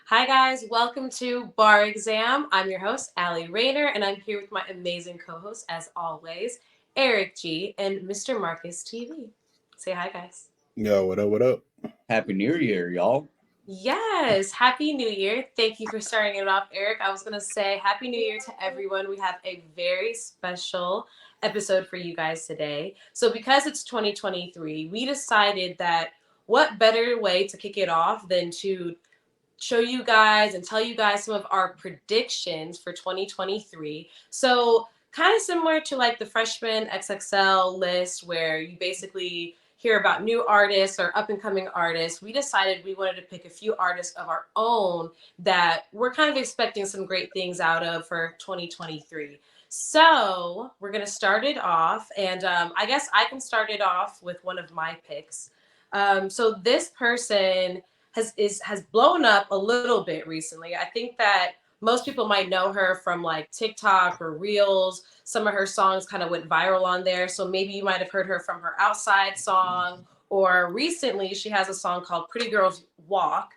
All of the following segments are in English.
Hi, guys. Welcome to Bar Exam. I'm your host, Allie Rayner, and I'm here with my amazing co host, as always, Eric G. and Mr. Marcus TV. Say hi, guys. Yo, what up? What up? Happy New Year, y'all. Yes, Happy New Year. Thank you for starting it off, Eric. I was going to say Happy New Year to everyone. We have a very special episode for you guys today. So, because it's 2023, we decided that what better way to kick it off than to show you guys and tell you guys some of our predictions for 2023. So, kind of similar to like the freshman XXL list, where you basically hear about new artists or up and coming artists. We decided we wanted to pick a few artists of our own that we're kind of expecting some great things out of for 2023. So, we're going to start it off. And I guess I can start it off with one of my picks. So, this person has blown up a little bit recently. I think that most people might know her from like TikTok or Reels. Some of her songs kind of went viral on there. So maybe you might have heard her from her Outside song, or recently she has a song called Pretty Girls Walk.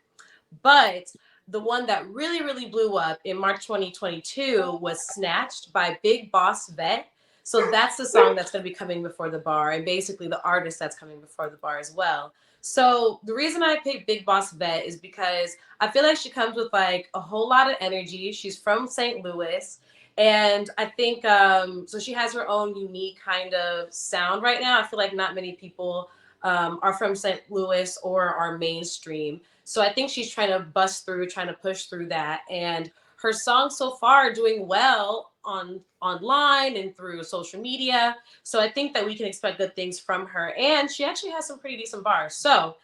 But the one that really, really blew up in March 2022 was Snatched by Big Boss Vette. So that's the song that's going to be coming before the bar, and basically the artist that's coming before the bar as well. So the reason I picked Big Boss Vette is because I feel like she comes with like a whole lot of energy. She's from St. Louis. And I think so she has her own unique kind of sound right now. I feel like not many people are from St. Louis or are mainstream. So I think she's trying to bust through, trying to push through that. And her songs so far are doing well on online and through social media. So I think that we can expect good things from her. And she actually has some pretty decent bars. So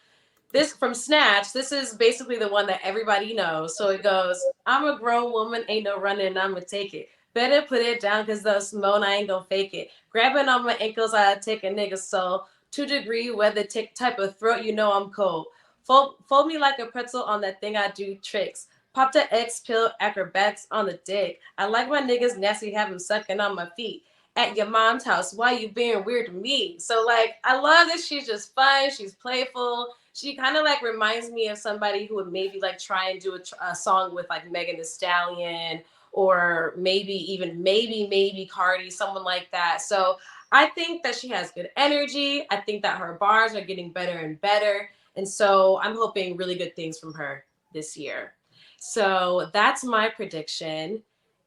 this from Snatch, this is basically the one that everybody knows. So it goes, I'm a grown woman, ain't no running, I'ma take it. Better put it down, cause the Simone, I ain't gonna fake it. Grabbing on my ankles, I take a nigga soul. 2 degree weather, type of throat, you know I'm cold. Fold me like a pretzel on that thing I do tricks. Pop the X pill, acrobatics on the dick. I like my niggas nasty, have them sucking on my feet. At your mom's house, why you being weird to me? So like, I love that she's just fun, she's playful. She kind of like reminds me of somebody who would maybe like try and do a song with like Megan Thee Stallion, or maybe even maybe Cardi, someone like that. So I think that she has good energy. I think that her bars are getting better and better. And so I'm hoping really good things from her this year. So that's my prediction.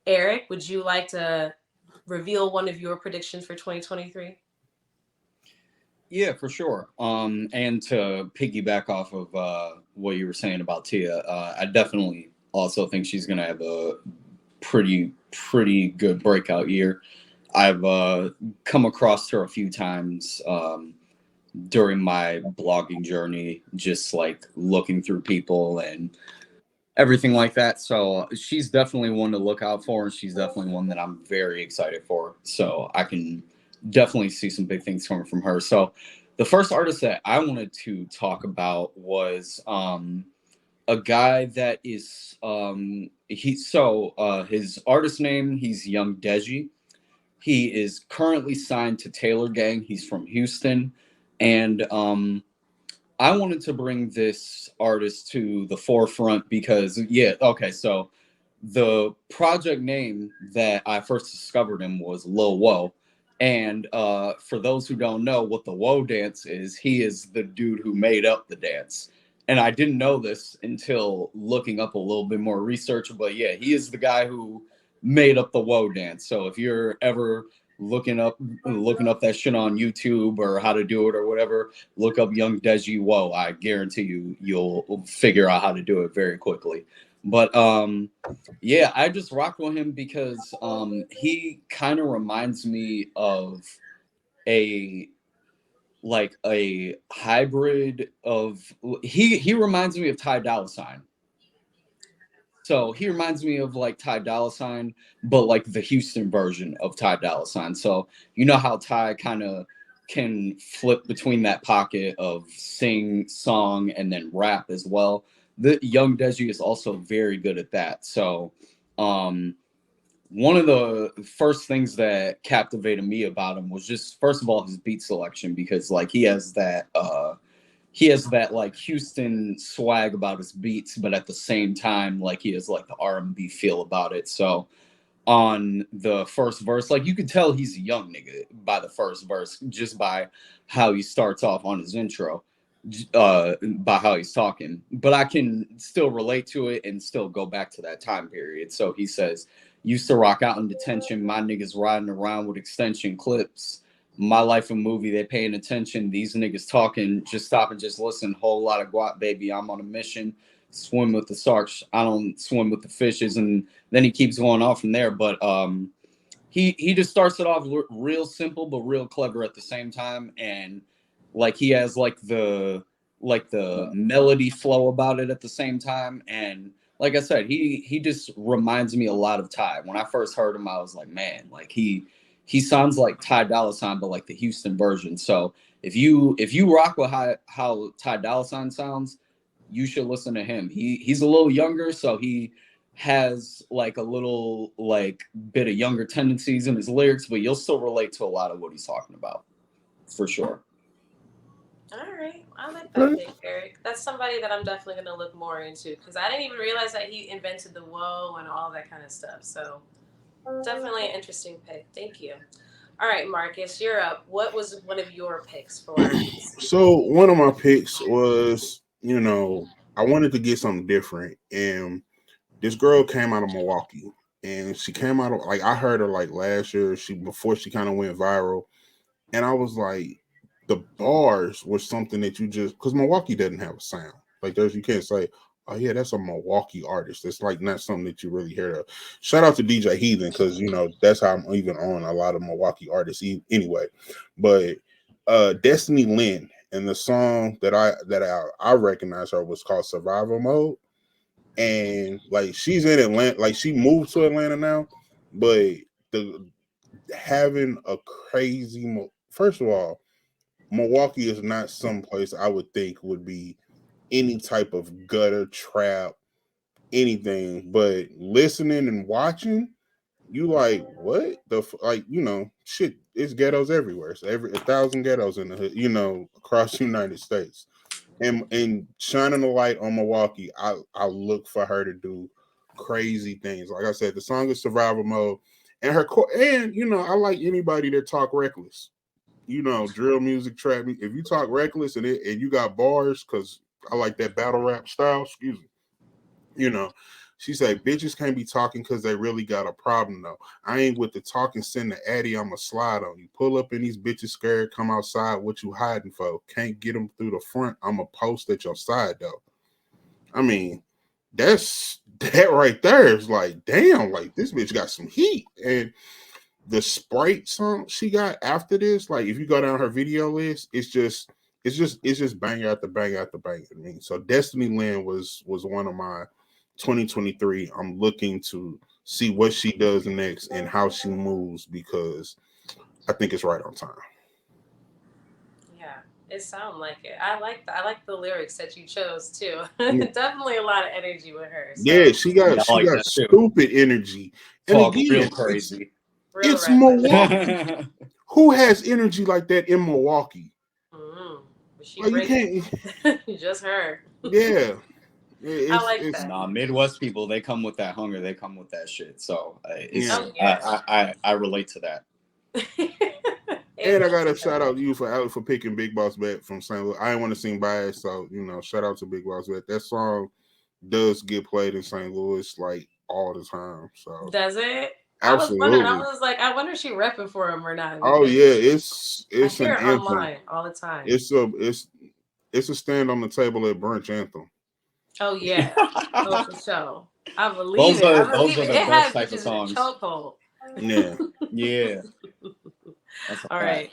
Eric, would you like to reveal one of your predictions for 2023? Yeah, for sure. And to piggyback off of what you were saying about Tia, I definitely also think she's gonna have a pretty good breakout year. I've come across her a few times during my blogging journey, just like looking through people and everything like that. So she's definitely one to look out for, and she's definitely one that I'm very excited for. So I can definitely see some big things coming from her. So the first artist that I wanted to talk about was a guy that is his artist name, he's Young Deji. He is currently signed to Taylor Gang. He's from Houston, and I wanted to bring this artist to the forefront because, yeah, okay, so the project name that I first discovered him was Lil Woe. And for those who don't know what the Woe dance is, he is the dude who made up the dance. And I didn't know this until looking up a little bit more research, but yeah, he is the guy who made up the Woe dance. So if you're ever looking up that shit on YouTube or how to do it or whatever, look up Young Deji Woe. I guarantee you'll figure out how to do it very quickly. But yeah, I just rocked with him because he kind of reminds me of a a hybrid of he reminds me of Ty Dolla Sign. So he reminds me of like Ty Dolla Sign, but like the Houston version of Ty Dolla Sign. So you know how Ty kind of can flip between that pocket of sing, song, and then rap as well. The Young Deji is also very good at that. So um, one of the first things that captivated me about him was just first of all his beat selection, because like he has that like Houston swag about his beats, but at the same time, like he has like the R&B feel about it. So on the first verse, like you could tell he's a young nigga by the first verse, just by how he starts off on his intro, by how he's talking. But I can still relate to it and still go back to that time period. So he says, used to rock out in detention, my niggas riding around with extension clips. My life a movie, they paying attention. These niggas talking, just stop and just listen. Whole lot of guap, baby. I'm on a mission. Swim with the sharks. I don't swim with the fishes. And then he keeps going off from there. But he just starts it off real simple but real clever at the same time, and like he has like the melody flow about it at the same time. And like I said, he just reminds me a lot of Ty. When I first heard him, I was like, man, like he sounds like Ty Dolla Sign, but like the Houston version. So if you rock with how Ty Dolla Sign sounds, you should listen to him. He's a little younger, so he has like a little like bit of younger tendencies in his lyrics, but you'll still relate to a lot of what he's talking about for sure. All right, I like that pick, Eric. That's somebody that I'm definitely gonna look more into because I didn't even realize that he invented the whoa and all that kind of stuff. So definitely an interesting pick. Thank you. All right, Marcus, you're up. What was one of your picks for this week? So one of my picks was, I wanted to get something different, and this girl came out of Milwaukee, and she came out of like I heard her like last year. Before she kind of went viral, and I was like, the bars was something that you just because Milwaukee doesn't have a sound like there's you can't say, oh yeah, that's a Milwaukee artist. It's like not something that you really hear of. Shout out to DJ Heathen because that's how I'm even on a lot of Milwaukee artists anyway. But Destiny Lynn and the song that I recognize her was called Survival Mode, and like she's in Atlanta, like she moved to Atlanta now, but the having a crazy first of all, Milwaukee is not some place I would think would be any type of gutter trap, anything. But listening and watching, you like what like shit. It's ghettos everywhere. So every 1,000 ghettos in the hood, across the United States. And shining a light on Milwaukee, I look for her to do crazy things. Like I said, the song is Survival Mode, and I like anybody that talk reckless. Drill music, trap music. If you talk reckless and you got bars, because I like that battle rap style. Excuse me. She said bitches can't be talking because they really got a problem though. I ain't with the talking. Send the addy. I'ma slide on you. Pull up and these bitches scared. Come outside. What you hiding for? Can't get them through the front. I'ma post at your side though. I mean, that right there is like damn. Like this bitch got some heat and the Sprite song she got after this, like if you go down her video list, it's just bang after bang after bang. I mean, so Destiny Lynn was one of my 2023. I'm looking to see what she does next and how she moves because I think it's right on time. Yeah, it sounds like it. I like the lyrics that you chose too. Yeah, Definitely a lot of energy with her. yeah, So she Yeah, got I she like got that too. stupid energy, and Talk again, real it's crazy. real it's reckless. Milwaukee. Who has energy like that in Milwaukee? Mm, but she Like you bring can't. it. Just her. Yeah, I it's like it's that. Nah, Midwest people, they come with that hunger. They come with that shit. So yeah. Oh yeah. I relate to that. And I Amen got to to shout that. out you for picking Big Boss Bet from St. Louis. I didn't want to sing bias, so shout out to Big Boss Bet. That song does get played in St. Louis like all the time. So Does it? I was wondering. I absolutely. was like, I wonder if she repping for him or not Oh because yeah, I it's hear an it anthem. online all the time. It's a stand on the table at brunch anthem. Oh yeah. Oh for sure. I believe those it. are I those believe are it. the It best has type of bitches in a songs. chokehold. Yeah. Yeah, that's a All fact. right.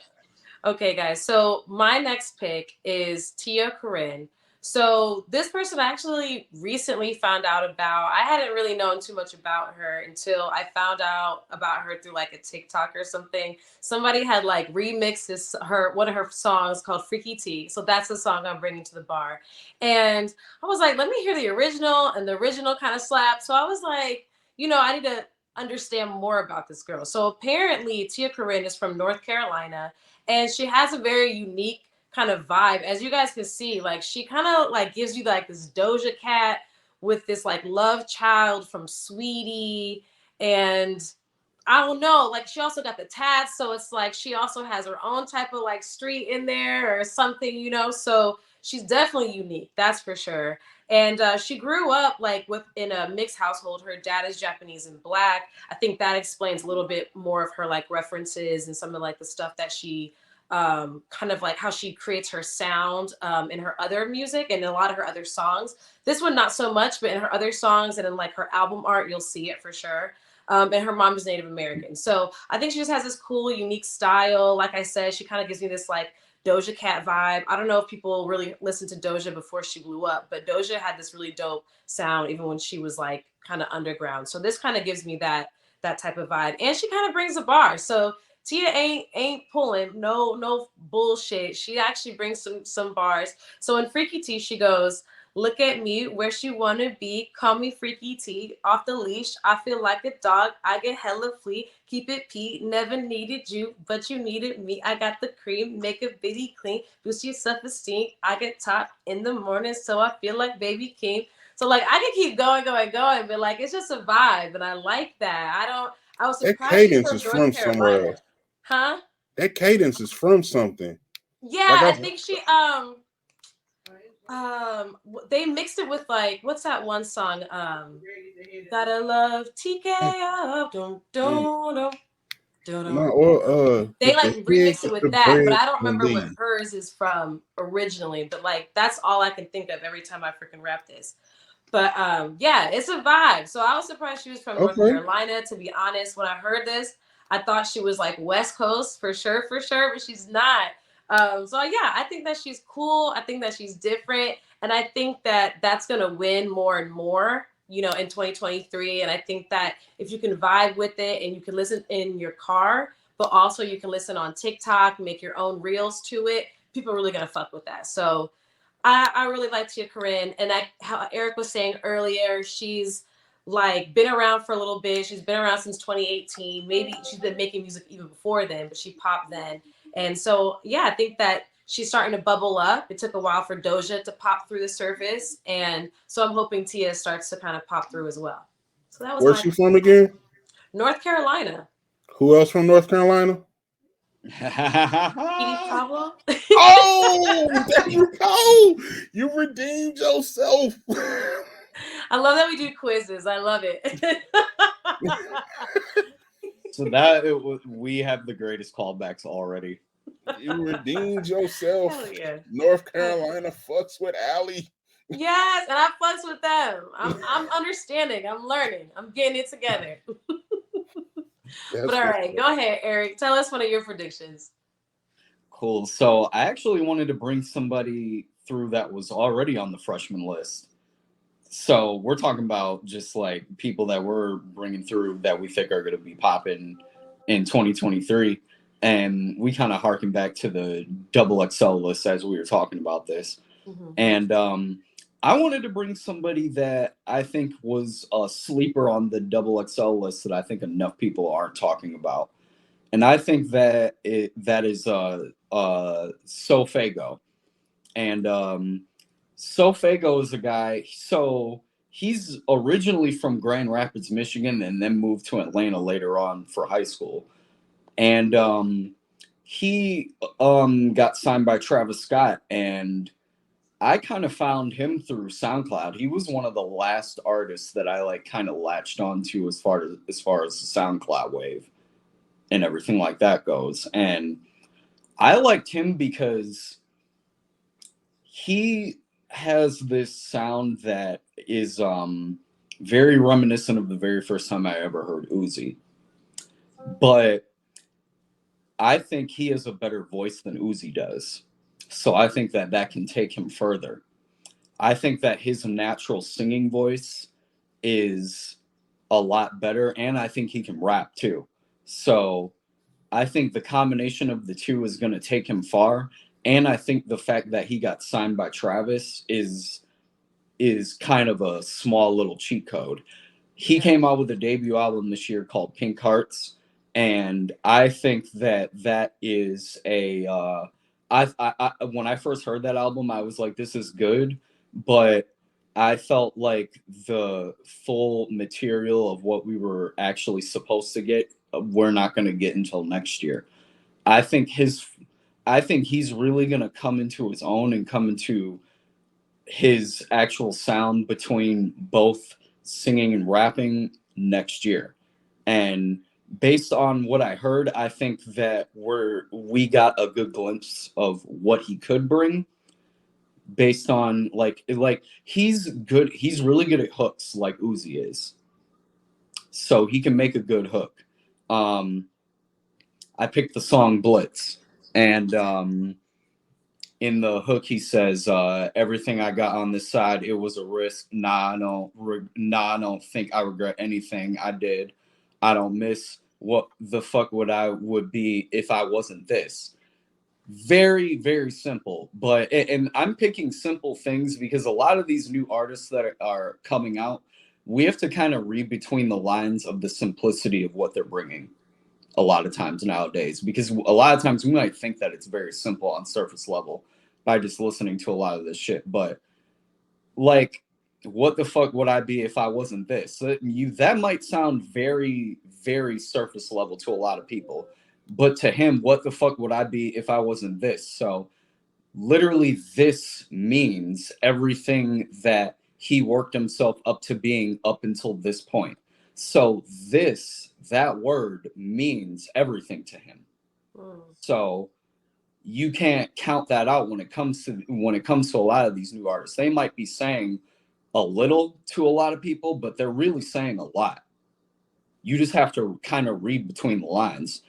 Okay, guys. So my next pick is Tia Corinne. So this person I actually recently found out about. I hadn't really known too much about her until I found out about her through like a TikTok or something. Somebody had like remixed one of her songs called Freaky Tea. So that's the song I'm bringing to the bar. And I was like, let me hear the original, and the original kind of slapped. So I was like, I need to understand more about this girl. So apparently Tia Corinne is from North Carolina, and she has a very unique kind of vibe. As you guys can see, like she kind of like gives you like this Doja Cat with this like love child from Sweetie, and I don't know, like she also got the tats, so it's like she also has her own type of like street in there or something, you know. So she's definitely unique, that's for sure. And she grew up like within a mixed household. Her dad is Japanese and black. I think that explains a little bit more of her like references and some of like the stuff that she kind of like how she creates her sound in her other music and in a lot of her other songs. This one not so much, but in her other songs and in like her album art, you'll see it for sure. And her mom is Native American. So I think she just has this cool, unique style. Like I said, she kind of gives me this like Doja Cat vibe. I don't know if people really listened to Doja before she blew up, but Doja had this really dope sound even when she was like kind of underground. So this kind of gives me that type of vibe. And she kind of brings a bar. So Tia ain't pulling no bullshit. She actually brings some bars. So in Freaky T, she goes, "Look at me, where she wanna be. Call me Freaky T. Off the leash, I feel like a dog. I get hella flea. Keep it Pete. Never needed you, but you needed me. I got the cream, make a bitty clean. Boost your self-esteem. I get top in the morning, so I feel like baby king." So like I can keep going, but like it's just a vibe, and I like that. I was That surprised she's cadence from is North from somewhere Carolina. else. Huh? That cadence is from something. Yeah, Like I I think she they mixed it with like what's that one song? Gotta love TKO. Dun, dun, dun, dun, no, dun. or They if like the head remix it get with the that, but bread, I don't remember what believe. hers is from originally. But like that's all I can think of every time I freaking rap this. But yeah, it's a vibe. So I was surprised she was from North Okay. Carolina. To be honest, when I heard this, I thought she was like West Coast for sure, but she's not. So yeah, I think that she's cool. I think that she's different, and I think that that's gonna win more and more, you know, in 2023. And I think that if you can vibe with it and you can listen in your car, but also you can listen on TikTok, make your own reels to it, people are really gonna fuck with that. So I really like Tia Corinne, and how Eric was saying earlier, she's like been around for a little bit. She's been around since 2018. Maybe she's been making music even before then, but she popped then. And so yeah, I think that she's starting to bubble up. It took a while for Doja to pop through the surface, and so I'm hoping Tia starts to kind of pop through as well. So that was Where's my she from again? North Carolina. Who else from North Carolina? Edie Pablo. Oh, there you go. You redeemed yourself. I love that we do quizzes. I love it. So that we have the greatest callbacks already. You redeemed yourself. Hell yeah. North Carolina fucks with Allie. Yes, and I fucks with them. I'm understanding. I'm learning. I'm getting it together. But all right, go ahead, Eric. Tell us one of your predictions. Cool. So I actually wanted to bring somebody through that was already on the freshman list. So we're talking about just like people that we're bringing through that we think are going to be popping in 2023. And we kind of harken back to the double XL list as we were talking about this. Mm-hmm. And I wanted to bring somebody that I think was a sleeper on the double XL list that I think enough people aren't talking about. And I think that that is SoFaygo. And SoFaygo is a guy, so he's originally from Grand Rapids, Michigan, and then moved to Atlanta later on for high school. And he got signed by Travis Scott, and I kind of found him through SoundCloud. He was one of the last artists that I like kind of latched onto as far as the SoundCloud wave and everything like that goes. And I liked him because he has this sound that is very reminiscent of the very first time I ever heard Uzi. But I think he has a better voice than Uzi does. So I think that that can take him further. I think that his natural singing voice is a lot better, and I think he can rap too. So I think the combination of the two is going to take him far. And I think the fact that he got signed by Travis is kind of a small little cheat code. He came out with a debut album this year called Pink Hearts, and I think that that is I when I first heard that album, I was like, this is good, but I felt like the full material of what we were actually supposed to get, we're not going to get until next year. I think his, I think he's really going to come into his own and come into his actual sound between both singing and rapping next year. And based on what I heard, I think that we got a good glimpse of what he could bring based on like he's good, he's really good at hooks like Uzi is. So he can make a good hook. Um I picked the song Blitz, and in the hook he says, everything I got on this side, it was a risk. I don't think I regret anything I did. I don't miss what the fuck would be if I wasn't this. Very, very simple. But and I'm picking simple things because a lot of these new artists that are coming out, we have to kind of read between the lines of the simplicity of what they're bringing a lot of times nowadays, because a lot of times we might think that it's very simple on surface level by just listening to a lot of this shit. But like, what the fuck would I be if I wasn't this? That might sound very, very surface level to a lot of people, but to him, what the fuck would I be if I wasn't this? So literally, this means everything that he worked himself up to being up until this point. So that word means everything to him. So you can't count that out when it comes to a lot of these new artists. They might be saying a little to a lot of people, but they're really saying a lot. You just have to kind of read between the lines.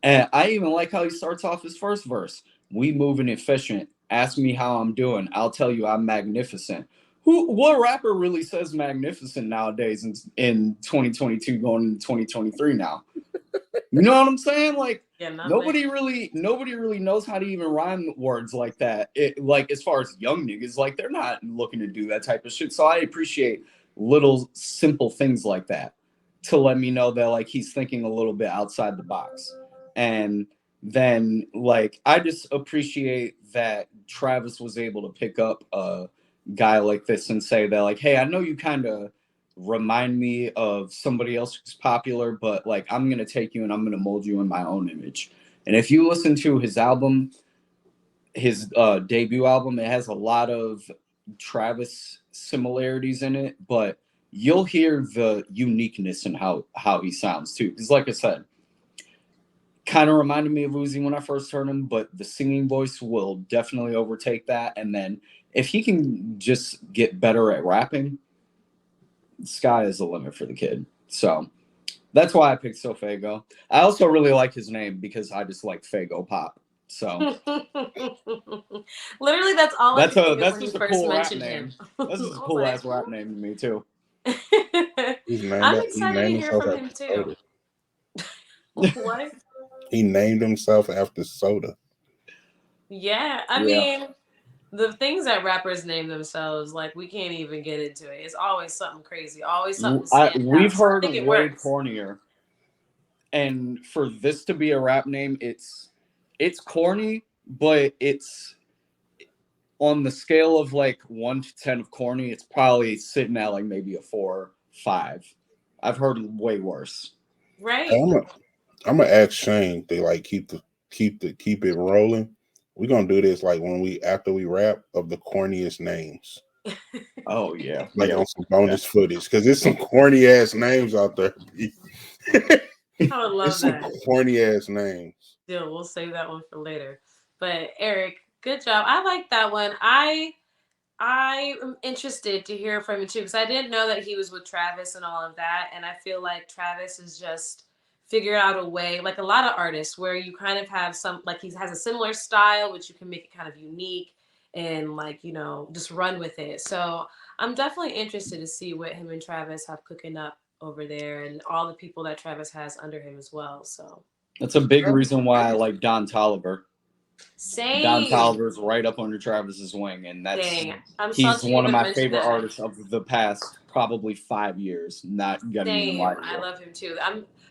And I even like how he starts off his first verse. We moving efficient. Ask me how I'm doing. I'll tell you I'm magnificent. What rapper really says magnificent nowadays in 2022 going into 2023 now? You know what I'm saying? Like, Yeah, nobody really knows how to even rhyme words like that. Like, as far as young niggas, like, they're not looking to do that type of shit. So I appreciate little simple things like that to let me know that like he's thinking a little bit outside the box. And then like I just appreciate that Travis was able to pick up a guy like this and say that like, hey, I know you kind of remind me of somebody else who's popular, but like I'm gonna take you and I'm gonna mold you in my own image. And if you listen to his album, his debut album, it has a lot of Travis similarities in it, but you'll hear the uniqueness in how he sounds too. Because like I said, kind of reminded me of Uzi when I first heard him, but the singing voice will definitely overtake that. And then if he can just get better at rapping, the sky is the limit for the kid. So that's why I picked SoFaygo. I also really like his name because I just like Faygo Pop. So literally, that's all I could think of when you just a first cool rap mentioned name. him. That's just a cool ass rap name to me too. I'm He excited to named hear himself from after him too. soda. What? He named himself after soda. Yeah, I Yeah. mean, the things that rappers name themselves, like we can't even get into it. It's always something crazy, always something stand We've out. So I heard think it way works. cornier, and for this to be a rap name, it's corny, but it's on the scale of like 1 to 10 of corny. It's probably sitting at like maybe a 4, 5. I've heard way worse. Right. I'm gonna ask Shane to like keep it rolling. We're gonna do this like when we after we wrap of the corniest names. Oh yeah, Like yeah, on some bonus footage. Because there's some corny ass names out there. I would love It's some that. corny ass names. Still, we'll save that one for later. But Eric, good job. I like that one. I am interested to hear from you too because I didn't know that he was with Travis and all of that, and I feel like Travis has just figured out a way, like a lot of artists, where you kind of have some, like he has a similar style, which you can make it kind of unique and like just run with it. So I'm definitely interested to see what him and Travis have cooking up over there, and all the people that Travis has under him as well. So that's a big reason why I like Don Toliver. Same. Don Toliver's right up under Travis's wing, and Dang. I'm he's salty you one of even my mentioned favorite that. artists of the past probably 5 years. Not gonna even lie Same. to I you. love him too.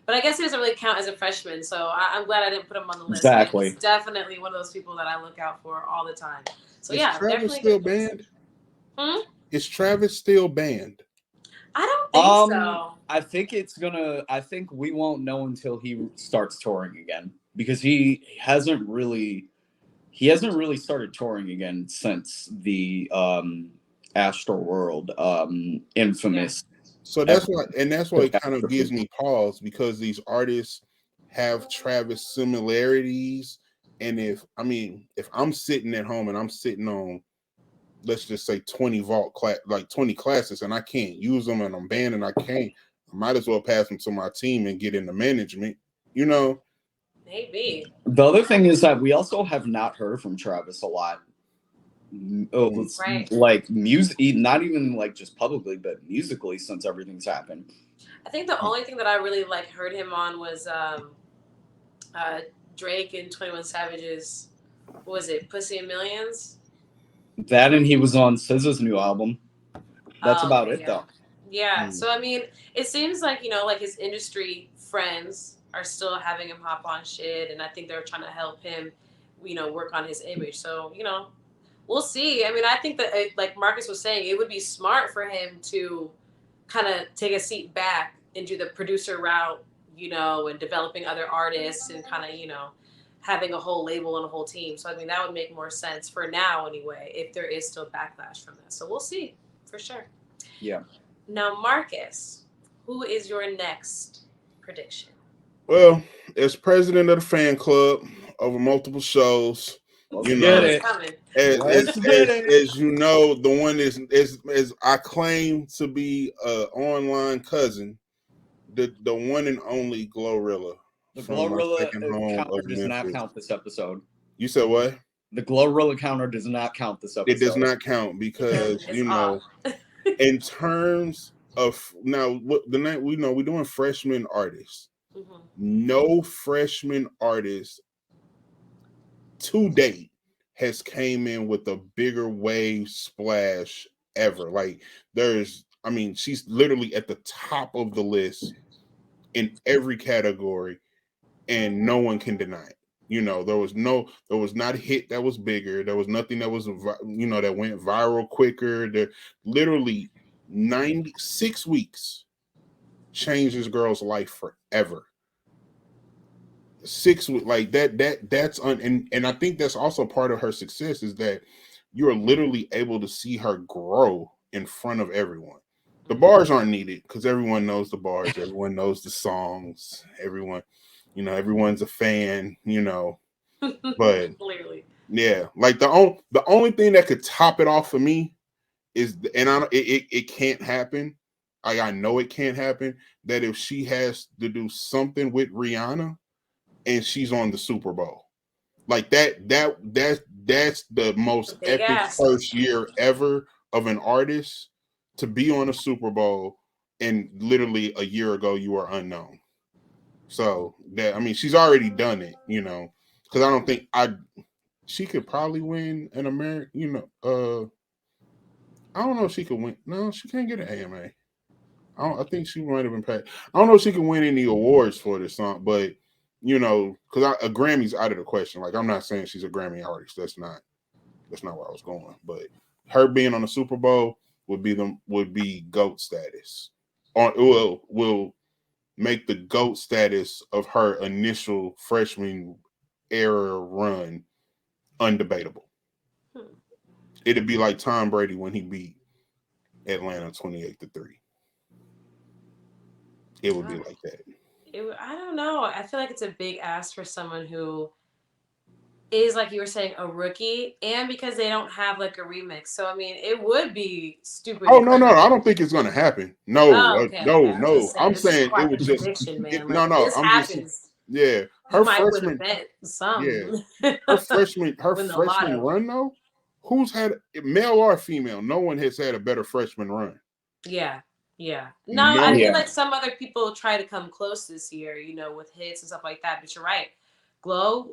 But I guess he doesn't really count as a freshman, so I'm glad I didn't put him on the list. Exactly. He's definitely one of those people that I look out for all the time. So Is yeah, Travis definitely still good choice. banned? Is Travis still banned? I don't think so. I think we won't know until he starts touring again, because he hasn't really started touring again since the Astro World infamous. So that's why it kind of gives me pause, because these artists have Travis similarities. And if I'm sitting at home and I'm sitting on, let's just say 20 like 20 classes, and I can't use them and I'm banned and I might as well pass them to my team and get into management, Maybe. The other thing is that we also have not heard from Travis a lot. Right. Like music, not even like just publicly, but musically, since everything's happened. I think the only thing that I really heard him on was Drake and 21 Savage's, what was it, Pussy and Millions? That, and he was on SZA's new album. That's about it, though. Yeah. So I mean, it seems like his industry friends are still having him hop on shit, and I think they're trying to help him, work on his image. So we'll see. I mean, I think that like Marcus was saying, it would be smart for him to kind of take a seat back and do the producer route, and developing other artists and kind of having a whole label and a whole team. So I mean, that would make more sense for now anyway, if there is still backlash from that. So we'll see for sure. Yeah. Now, Marcus, who is your next prediction? Well, as president of the fan club over multiple shows, Let's get it. As you know, the one is I claim to be an online cousin, the one and only GloRilla. The GloRilla counter does not count this episode. You said what? The GloRilla counter does not count this episode. It does not count because in terms of now, what the night we're doing freshman artists. Mm-hmm. No freshman artist to date has came in with a bigger wave splash ever. Like she's literally at the top of the list in every category, and no one can deny it. There was not a hit that was bigger. There was nothing that was that went viral quicker. There literally 96 weeks changed this girl's life forever. 6 weeks like that's and I think that's also part of her success, is that you're literally able to see her grow in front of everyone. The bars aren't needed because everyone knows the bars, everyone knows the songs, everyone, everyone's a fan, but clearly, yeah, like the only thing that could top it off for me is, and it can't happen. I know it can't happen, that if she has to do something with Rihanna and she's on the Super Bowl, like that's the most epic first year ever of an artist to be on a Super Bowl, and literally a year ago you were unknown. So she's already done it, because I don't think she could probably win an American, I don't know if she could win. No, she can't get an AMA. I think she might have been paid. I don't know if she can win any awards for this song, but because a Grammy's out of the question. Like, I'm not saying she's a Grammy artist. That's not where I was going. But her being on the Super Bowl would be GOAT status. Will make the GOAT status of her initial freshman era run undebatable. It'd be like Tom Brady when he beat Atlanta 28-3. It would be like that. I don't know. I feel like it's a big ask for someone who is, like you were saying, a rookie, and because they don't have like a remix. So I mean, it would be stupid. Oh no, I don't think it's gonna happen. No, okay. No. I'm saying it would just man. I'm happens. just yeah. Her freshman, her freshman run though. Who's had, male or female? No one has had a better freshman run. Yeah. No, I feel like some other people try to come close this year, with hits and stuff like that. But you're right. Glow,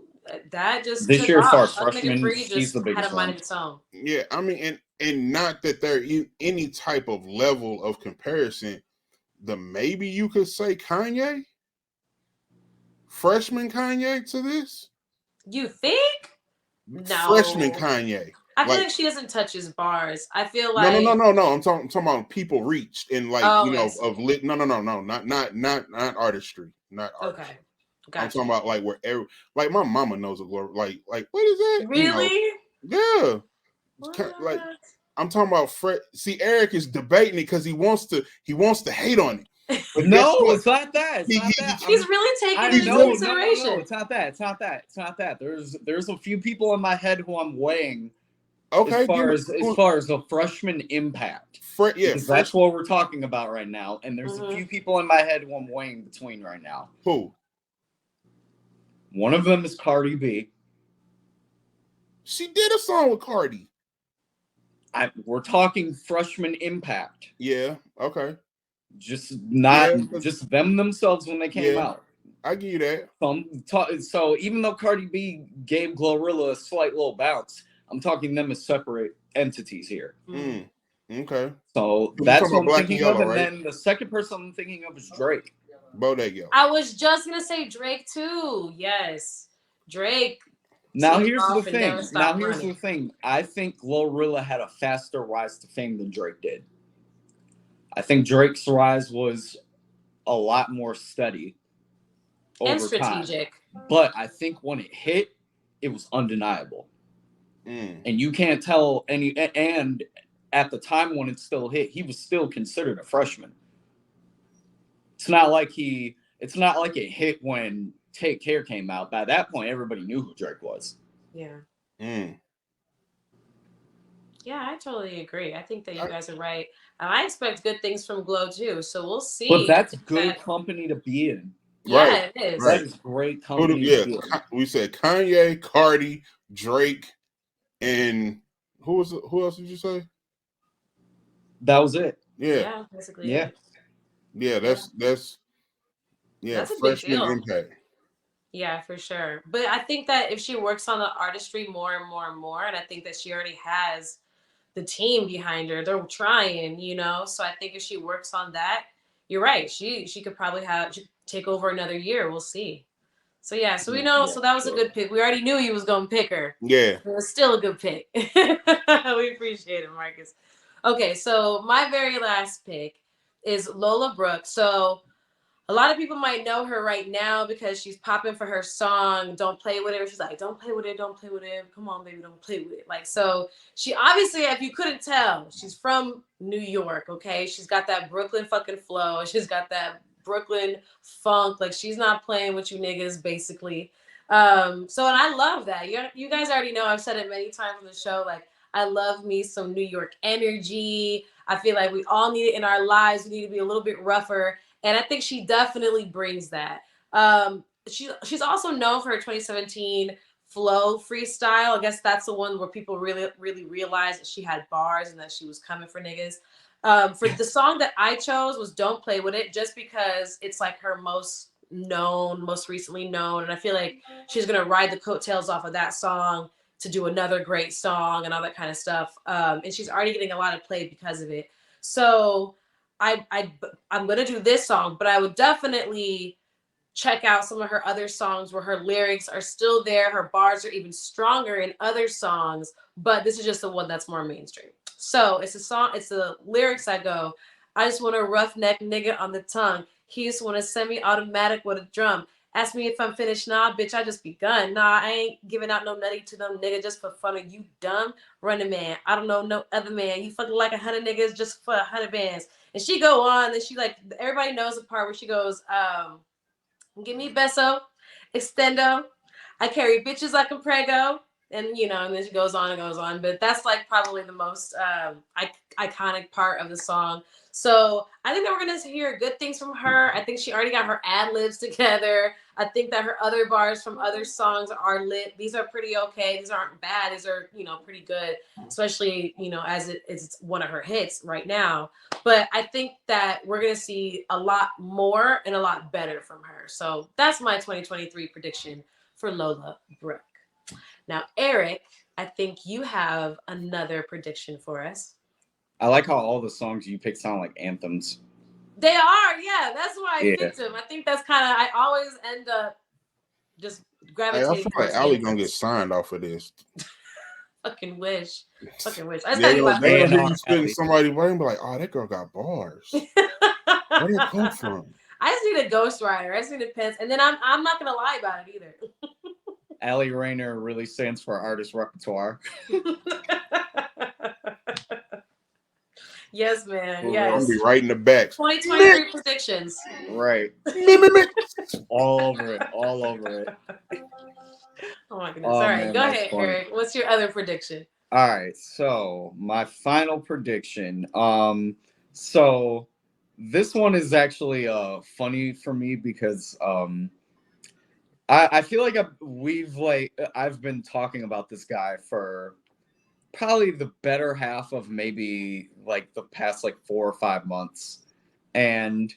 that just This took year, as far as off. Other Nigga freshmen, 3 she's just the had biggest a mind one. of its own. Yeah, I mean, and not that there any type of level of comparison. Maybe you could say Kanye, freshman Kanye to this. You think? Freshman No. Kanye. I feel Like like she doesn't touch his bars. I feel no, no, no, like no, no. I'm talking about people reached and like oh, I see. of lit. No, no, no, no, not artistry, not artistry. Okay. I'm Gotcha. talking about like like my mama knows a glory. Like what is that? Really? Yeah. What? Like I'm talking about Fred. See, Eric is debating it because he wants to hate on it. But guess No, what? it's not that. It's not that. He's really taking it into No, consideration. it's not that. It's not that. It's not that. There's a few people in my head who I'm weighing Okay, as far as a freshman impact. Because that's what we're talking about right now. And there's a few people in my head who I'm weighing between right now. Who? One of them is Cardi B. She did a song with Cardi. We're talking freshman impact. Yeah. Okay. Just just them themselves when they came out. I give you that. So even though Cardi B gave GloRilla a slight little bounce, I'm talking them as separate entities here. Okay. So that's what I'm thinking yellow, of. And right? then the second person I'm thinking of is Drake. Bodega. I was just gonna say Drake too. Yes, Drake. Now here's the thing. I think GloRilla had a faster rise to fame than Drake did. I think Drake's rise was a lot more steady and over strategic. Time. But I think when it hit, it was undeniable. And you can't tell any. And at the time when it still hit, he was still considered a freshman. It's not like it hit when Take Care came out. By that point, everybody knew who Drake was. Yeah. Yeah, I totally agree. I think that you guys are right. And I expect good things from Glow too. So we'll see. But that's good company to be in. Yeah, right. It is. That is great company to be in. We said Kanye, Cardi, Drake, and who else did you say? That was it. Yeah. Basically. Yeah. Yeah, that's a freshman big deal. impact. Yeah, for sure. But I think that if she works on the artistry more and more and more, and I think that she already has the team behind her, they're trying, So I think if she works on that, you're right. She could probably take over another year. We'll see. So yeah, so we know. So that was a good pick. We already knew you was gonna pick her. Yeah, it was still a good pick. We appreciate it, Marcus. Okay, so my very last pick is Lola Brooke. So a lot of people might know her right now because she's popping for her song "Don't Play With It." She's like, "Don't play with it, don't play with it. Come on, baby, don't play with it." Like, so she obviously, if you couldn't tell, she's from New York. Okay, she's got that Brooklyn fucking flow. She's got that Brooklyn funk. Like, she's not playing with you niggas, basically. So, and I love that. You guys already know. I've said it many times on the show. Like, I love me some New York energy. I feel like we all need it in our lives. We need to be a little bit rougher. And I think she definitely brings that. She's also known for her 2017 Flow freestyle. I guess that's the one where people really, really realized that she had bars and that she was coming for niggas. For the song that I chose was "Don't Play With It," just because it's like her most recently known. And I feel like she's going to ride the coattails off of that song to do another great song and all that kind of stuff. And she's already getting a lot of play because of it. So I'm gonna do this song, but I would definitely check out some of her other songs where her lyrics are still there. Her bars are even stronger in other songs, but this is just the one that's more mainstream. So it's the lyrics that go, "I just want a roughneck nigga on the tongue. He just want a semi-automatic with a drum. Ask me if I'm finished. Nah, bitch, I just begun. Nah, I ain't giving out no nutty to them nigga just for fun. Are you dumb? Running man. I don't know no other man. You fucking like 100 niggas just for 100 bands." And she go on, and she like, everybody knows the part where she goes, "Give me beso, extendo. I carry bitches like a prego." And and then she goes on and goes on. But that's like probably the most iconic part of the song. So I think that we're gonna hear good things from her. I think she already got her ad libs together. I think that her other bars from other songs are lit. These are pretty okay. These aren't bad. These are pretty good, especially as it's one of her hits right now. But I think that we're gonna see a lot more and a lot better from her. So that's my 2023 prediction for Lola Brooke. Now, Eric, I think you have another prediction for us. I like how all the songs you pick sound like anthems. They are, yeah. That's why I Yeah. picked them. I think that's kind of, I always end up just Hey, I gravitating feel like towards Allie gonna get anthems. signed off of this. Fucking wish. Fucking wish. I just They gotta get my gonna hear fan. you spitting somebody's brain, be like, "Oh, that girl got bars. Where did it come from?" I just need a ghostwriter. I just need a pen, and then I'm not gonna lie about it either. Allie Rayner really stands for artist repertoire. Yes, man. I'm Yes. gonna be right in the back. 2023 predictions. Right. All over it. All over it. Oh my goodness. All right, man, go that's ahead, funny. Eric. What's your other prediction? All right, so my final prediction. So this one is actually funny for me because I feel like I've been talking about this guy for probably the better half of maybe like the past like 4 or 5 months, and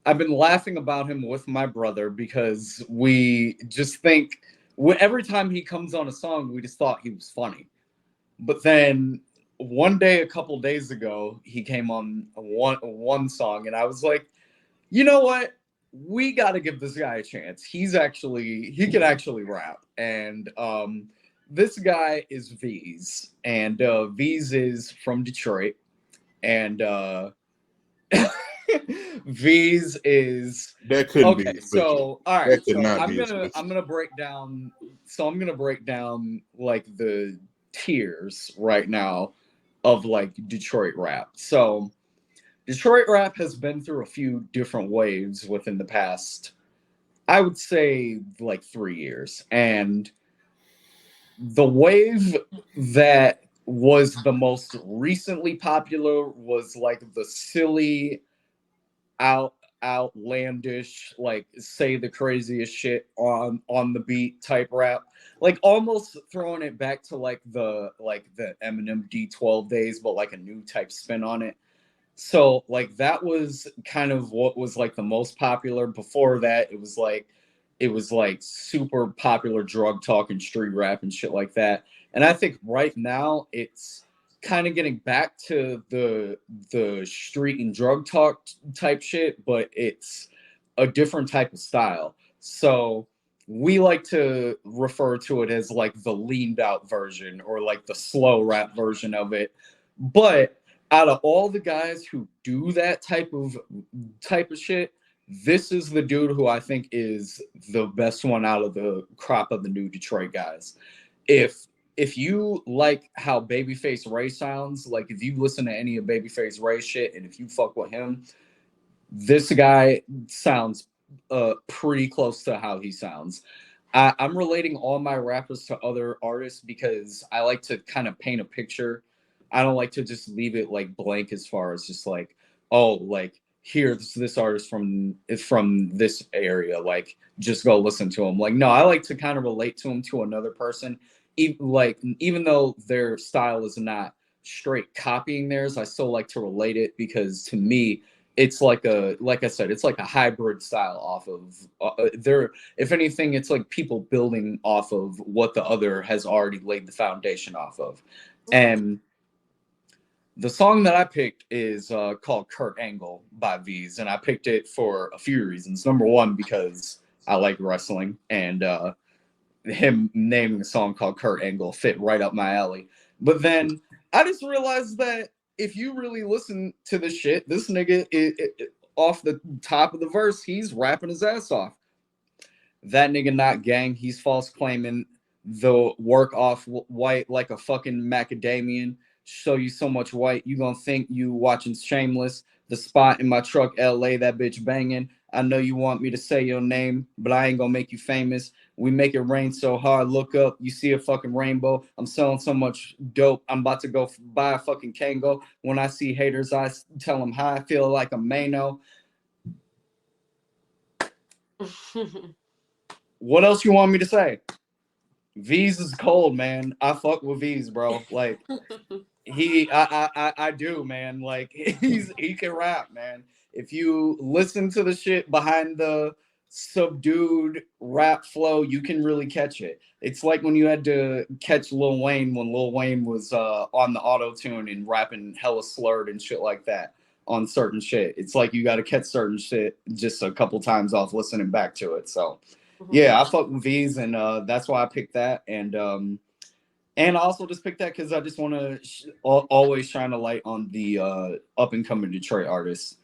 I've been laughing about him with my brother because we just think every time he comes on a song, we just thought he was funny. But then one day, a couple days ago, he came on one song, and I was like, you know what? We got to give this guy a chance. He can actually rap. And this guy is Veeze, and Veeze is from Detroit, and Veeze is That couldn't be. okay. Official. So all right, That could so not I'm be gonna official. break down. So I'm gonna break down like the tiers right now of like Detroit rap. So Detroit rap has been through a few different waves within the past, I would say, like 3 years. And the wave that was the most recently popular was like the silly, outlandish, like say the craziest shit on the beat type rap, like almost throwing it back to like the Eminem D12 days, but like a new type spin on it. So like that was kind of what was like the most popular. Before that, it was like super popular drug talk and street rap and shit like that. And I think right now it's kind of getting back to the street and drug talk type shit, but it's a different type of style. So we like to refer to it as like the leaned out version or like the slow rap version of it. But out of all the guys who do that type of shit, this is the dude who I think is the best one out of the crop of the new Detroit guys. If you like how Babyface Ray sounds, like if you listen to any of Babyface Ray shit and if you fuck with him, this guy sounds pretty close to how he sounds. I'm relating all my rappers to other artists because I like to kind of paint a picture. I don't like to just leave it like blank as far as just like, oh, like here's this artist from this area, like just go listen to him. Like, no, I like to kind of relate to him to another person. Even though their style is not straight copying theirs, I still like to relate it because to me, it's like I said, it's like a hybrid style off of their. If anything, it's like people building off of what the other has already laid the foundation off of. And the song that I picked is called Kurt Angle by Veeze, and I picked it for a few reasons. Number one, because I like wrestling, and him naming a song called Kurt Angle fit right up my alley. But then I just realized that if you really listen to the shit, this nigga, off the top of the verse, he's rapping his ass off. That nigga not gang. He's false claiming the work off white like a fucking macadamian. Show you so much white, you gonna think you watching Shameless. The spot in my truck, LA, that bitch banging. I know you want me to say your name, but I ain't gonna make you famous. We make it rain so hard, look up, you see a fucking rainbow. I'm selling so much dope, I'm about to go buy a fucking Kango. When I see haters, I tell them how I feel like a Mano. What else you want me to say? Veeze is cold, man. I fuck with Veeze, bro. Like I do, man. Like he can rap, man. If you listen to the shit behind the subdued rap flow, you can really catch it. It's like when you had to catch Lil Wayne when Lil Wayne was on the auto tune and rapping hella slurred and shit like that on certain shit. It's like you got to catch certain shit just a couple times off listening back to it. So yeah, I fuck with Veeze, and that's why I picked that. And I also just picked that because I just want to always shine a light on the up and coming Detroit artists.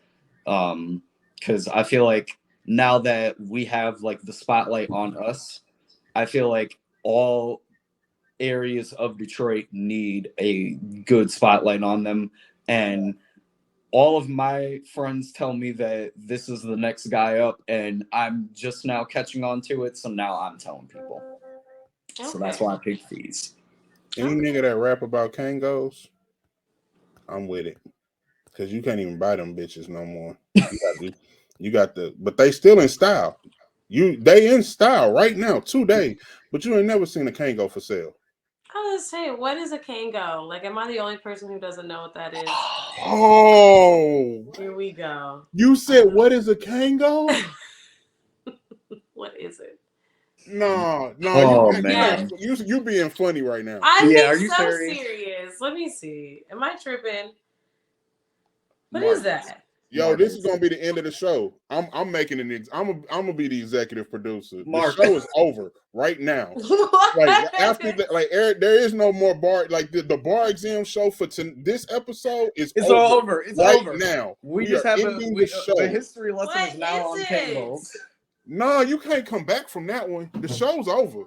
Because I feel like now that we have like the spotlight on us, I feel like all areas of Detroit need a good spotlight on them. And all of my friends tell me that this is the next guy up, and I'm just now catching on to it. So now I'm telling people. Okay. So that's why I picked these. Any nigga that rap about Kangos, I'm with it. Because you can't even buy them bitches no more. You got the, but they still in style. They in style right now today, but you ain't never seen a Kango for sale. I was saying, what is a Kango? Like, am I the only person who doesn't know what that is? Oh, here we go. You said, what is a Kango? What is it? No, man, you being funny right now. I'm being so serious. Let me see. Am I tripping? What is that? Yo, this is gonna be the end of the show. I'm making I'm gonna be the executive producer. The show is over right now. Like after that, like Eric, there is no more bar. Like the bar exam show for this episode is over. It's over now. We just have the show. The history lesson is now on Kangos. No, you can't come back from that one. The show's over.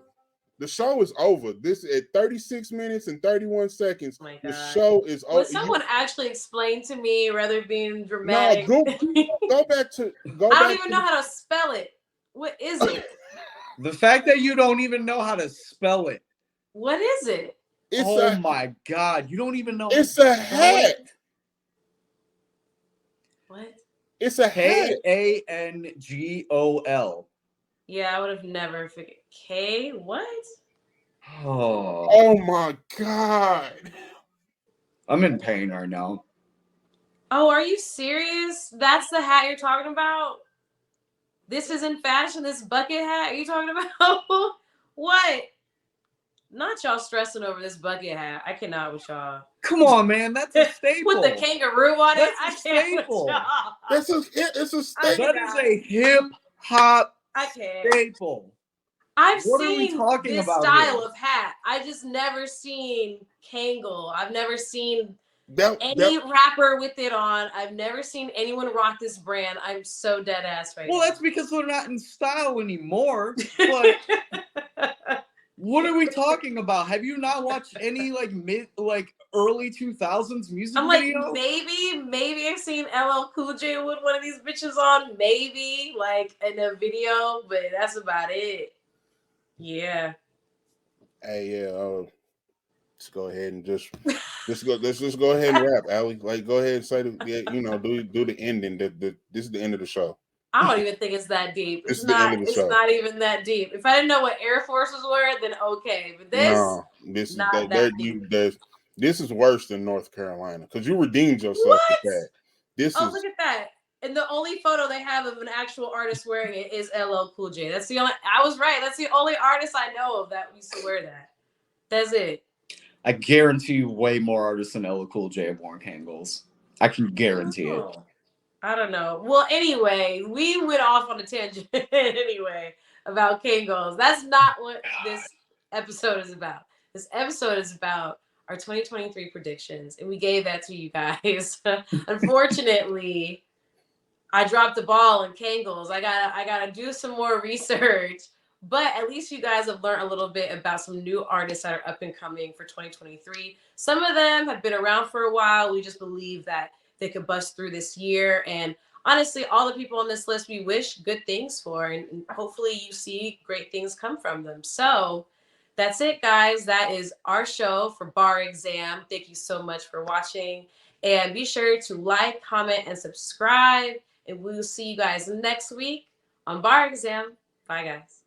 The show is over. This at 36 minutes and 31 seconds. Oh the show is over. Would someone actually explain to me rather than being dramatic? No, go back to I don't even know how to spell it. What is it? The fact that you don't even know how to spell it. What is it? My God. You don't even know. It's a hat. What? It's a hat. Kangol. Yeah, I would have never figured. K, what? Oh my God. I'm in pain right now. Oh, are you serious? That's the hat you're talking about? This is in fashion, this bucket hat you talking about? What? Not y'all stressing over this bucket hat. I cannot with y'all. Come on, man. That's a staple. With the kangaroo on it. That's a staple. It's a staple. That is a hip hop staple. I've seen this style of hat. I just never seen Kangol. I've never seen any rapper with it on. I've never seen anyone rock this brand. I'm so dead ass right now. Well, that's because they're not in style anymore. But what are we talking about? Have you not watched any early 2000s music videos? Maybe I've seen LL Cool J with one of these bitches on, maybe like in a video, but that's about it. Yeah. Hey, yeah. Let's go ahead and let's just go ahead and rap, Allie. Like, go ahead and say do the ending. This is the end of the show. I don't even think it's that deep. It's not even that deep. If I didn't know what Air Forces were, then okay. But this this is worse than North Carolina because you redeemed yourself with that. Look at that. And the only photo they have of an actual artist wearing it is LL Cool J. That's the only. I was right. That's the only artist I know of that used to wear that. That's it. I guarantee you, way more artists than LL Cool J have worn Kangos. I can guarantee it. I don't know. Well, anyway, we went off on a tangent anyway about Kangos. That's not what this episode is about. This episode is about our 2023 predictions, and we gave that to you guys. Unfortunately, I dropped the ball in Kangos. I gotta do some more research, but at least you guys have learned a little bit about some new artists that are up and coming for 2023. Some of them have been around for a while. We just believe that they could bust through this year. And honestly, all the people on this list, we wish good things for, and hopefully you see great things come from them. So that's it, guys. That is our show for Bar Exam. Thank you so much for watching. And be sure to like, comment, and subscribe. And we'll see you guys next week on Bar Exam. Bye, guys.